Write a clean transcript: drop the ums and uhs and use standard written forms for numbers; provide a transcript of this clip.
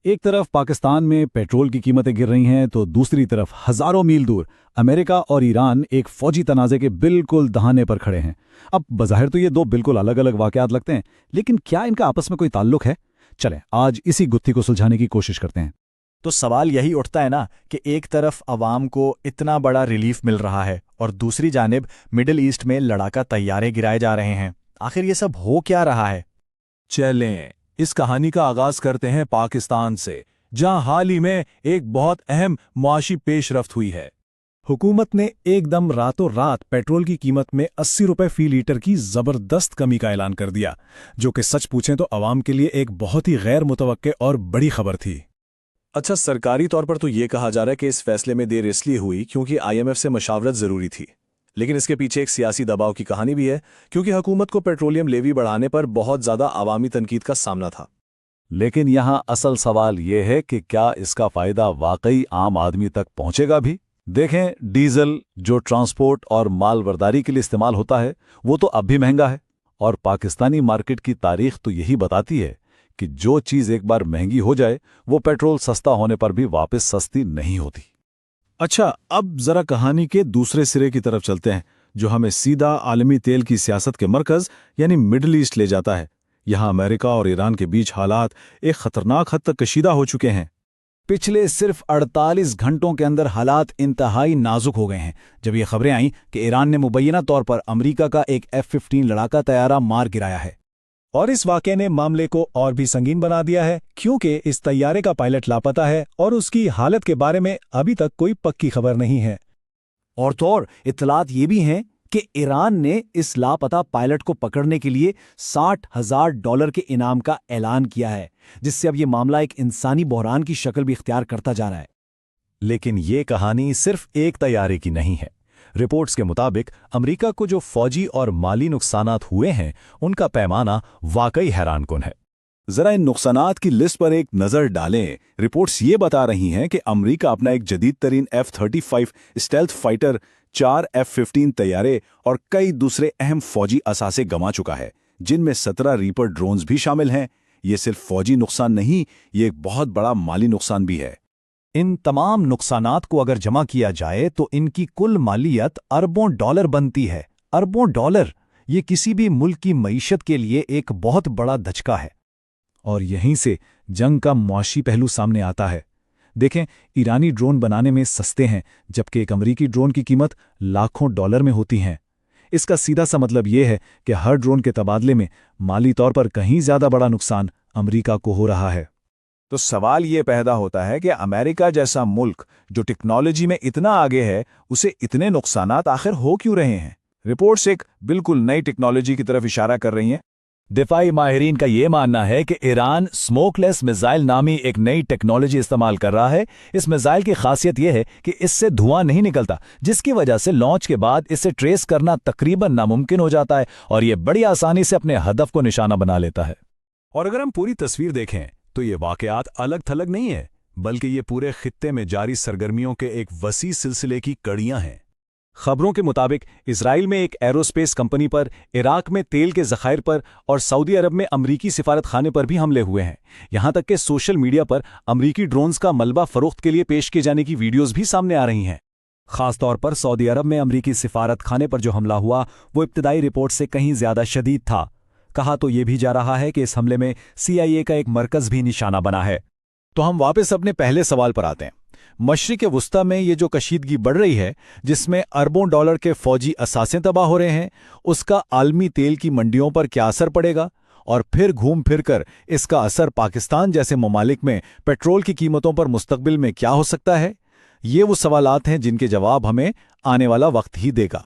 ایک طرف پاکستان میں پیٹرول کی قیمتیں گر رہی ہیں تو دوسری طرف ہزاروں میل دور امریکہ اور ایران ایک فوجی تنازع کے بالکل دہانے پر کھڑے ہیں۔ اب بظاہر تو یہ دو بالکل الگ الگ واقعات لگتے ہیں، لیکن کیا ان کا آپس میں کوئی تعلق ہے؟ چلیں آج اسی گتھی کو سلجھانے کی کوشش کرتے ہیں۔ تو سوال یہی اٹھتا ہے نا کہ ایک طرف عوام کو اتنا بڑا ریلیف مل رہا ہے اور دوسری جانب مڈل ایسٹ میں لڑاکا طیارے گرائے جا رہے ہیں۔ آخر یہ سب ہو کیا رہا ہے؟ چلیں اس کہانی کا آغاز کرتے ہیں پاکستان سے، جہاں حال ہی میں ایک بہت اہم معاشی پیش رفت ہوئی ہے۔ حکومت نے ایک دم راتوں رات پیٹرول کی قیمت میں 80 روپے فی لیٹر کی زبردست کمی کا اعلان کر دیا، جو کہ سچ پوچھیں تو عوام کے لیے ایک بہت ہی غیر متوقع اور بڑی خبر تھی۔ اچھا، سرکاری طور پر تو یہ کہا جا رہا ہے کہ اس فیصلے میں دیر اس لیے ہوئی کیونکہ IMF سے مشاورت ضروری تھی، لیکن اس کے پیچھے ایک سیاسی دباؤ کی کہانی بھی ہے، کیونکہ حکومت کو پیٹرولیم لیوی بڑھانے پر بہت زیادہ عوامی تنقید کا سامنا تھا۔ لیکن یہاں اصل سوال یہ ہے کہ کیا اس کا فائدہ واقعی عام آدمی تک پہنچے گا بھی؟ دیکھیں، ڈیزل جو ٹرانسپورٹ اور مال برداری کے لیے استعمال ہوتا ہے وہ تو اب بھی مہنگا ہے، اور پاکستانی مارکیٹ کی تاریخ تو یہی بتاتی ہے کہ جو چیز ایک بار مہنگی ہو جائے وہ پیٹرول سستا ہونے پر بھی واپس سستی نہیں ہوتی۔ اچھا، اب ذرا کہانی کے دوسرے سرے کی طرف چلتے ہیں، جو ہمیں سیدھا عالمی تیل کی سیاست کے مرکز یعنی مڈل ایسٹ لے جاتا ہے۔ یہاں امریکہ اور ایران کے بیچ حالات ایک خطرناک حد تک کشیدہ ہو چکے ہیں۔ پچھلے صرف 48 گھنٹوں کے اندر حالات انتہائی نازک ہو گئے ہیں، جب یہ خبریں آئیں کہ ایران نے مبینہ طور پر امریکہ کا ایک F-15 لڑاکا طیارہ مار گرایا ہے۔ اور اس واقعے نے معاملے کو اور بھی سنگین بنا دیا ہے، کیونکہ اس طیارے کا پائلٹ لاپتہ ہے اور اس کی حالت کے بارے میں ابھی تک کوئی پکی خبر نہیں ہے۔ اور تو اور اطلاعات یہ بھی ہیں کہ ایران نے اس لاپتہ پائلٹ کو پکڑنے کے لیے $60,000 کے انعام کا اعلان کیا ہے، جس سے اب یہ معاملہ ایک انسانی بحران کی شکل بھی اختیار کرتا جا رہا ہے۔ لیکن یہ کہانی صرف ایک طیارے کی نہیں ہے۔ رپورٹس کے مطابق امریکہ کو جو فوجی اور مالی نقصانات ہوئے ہیں ان کا پیمانہ واقعی حیران کن ہے۔ ذرا ان نقصانات کی لسٹ پر ایک نظر ڈالیں۔ رپورٹس یہ بتا رہی ہیں کہ امریکہ اپنا ایک جدید ترین F-35 اسٹیلتھ فائٹر، 4 F-15 طیارے اور کئی دوسرے اہم فوجی اثاثے گنوا چکا ہے، جن میں 17 ریپر ڈرونز بھی شامل ہیں۔ یہ صرف فوجی نقصان نہیں، یہ ایک بہت بڑا مالی نقصان بھی ہے۔ ان تمام نقصانات کو اگر جمع کیا جائے تو ان کی کل مالیت اربوں ڈالر بنتی ہے۔ اربوں ڈالر! یہ کسی بھی ملک کی معیشت کے لیے ایک بہت بڑا دھچکا ہے۔ اور یہیں سے جنگ کا معاشی پہلو سامنے آتا ہے۔ دیکھیں، ایرانی ڈرون بنانے میں سستے ہیں، جبکہ ایک امریکی ڈرون کی قیمت لاکھوں ڈالر میں ہوتی ہیں۔ اس کا سیدھا سا مطلب یہ ہے کہ ہر ڈرون کے تبادلے میں مالی طور پر کہیں زیادہ بڑا نقصان امریکہ کو ہو رہا ہے۔ تو سوال یہ پیدا ہوتا ہے کہ امریکہ جیسا ملک جو ٹیکنالوجی میں اتنا آگے ہے، اسے اتنے نقصانات آخر ہو کیوں رہے ہیں؟ رپورٹس ایک بالکل نئی ٹیکنالوجی کی طرف اشارہ کر رہی ہیں۔ دفاعی ماہرین کا یہ ماننا ہے کہ ایران اسموک لیس میزائل نامی ایک نئی ٹیکنالوجی استعمال کر رہا ہے۔ اس میزائل کی خاصیت یہ ہے کہ اس سے دھواں نہیں نکلتا، جس کی وجہ سے لانچ کے بعد اسے ٹریس کرنا تقریباً ناممکن ہو جاتا ہے، اور یہ بڑی آسانی سے اپنے ہدف کو نشانہ بنا لیتا ہے۔ اور اگر ہم پوری تصویر دیکھیں تو یہ واقعات الگ تھلگ نہیں ہے، بلکہ یہ پورے خطے میں جاری سرگرمیوں کے ایک وسیع سلسلے کی کڑیاں ہیں۔ خبروں کے مطابق اسرائیل میں ایک ایروسپیس کمپنی پر، عراق میں تیل کے ذخائر پر اور سعودی عرب میں امریکی سفارت خانے پر بھی حملے ہوئے ہیں۔ یہاں تک کہ سوشل میڈیا پر امریکی ڈرونز کا ملبہ فروخت کے لیے پیش کیے جانے کی ویڈیوز بھی سامنے آ رہی ہیں۔ خاص طور پر سعودی عرب میں امریکی سفارت خانے پر جو حملہ ہوا وہ ابتدائی رپورٹ سے کہیں زیادہ شدید تھا۔ کہا تو یہ بھی جا رہا ہے کہ اس حملے میں CIA کا ایک مرکز بھی نشانہ بنا ہے۔ تو ہم واپس اپنے پہلے سوال پر آتے ہیں۔ مشرق وسطیٰ میں یہ جو کشیدگی بڑھ رہی ہے، جس میں اربوں ڈالر کے فوجی اثاثے تباہ ہو رہے ہیں، اس کا عالمی تیل کی منڈیوں پر کیا اثر پڑے گا؟ اور پھر گھوم پھر کر اس کا اثر پاکستان جیسے ممالک میں پیٹرول کی قیمتوں پر مستقبل میں کیا ہو سکتا ہے؟ یہ وہ سوالات ہیں جن کے جواب ہمیں آنے والا وقت ہی دے گا۔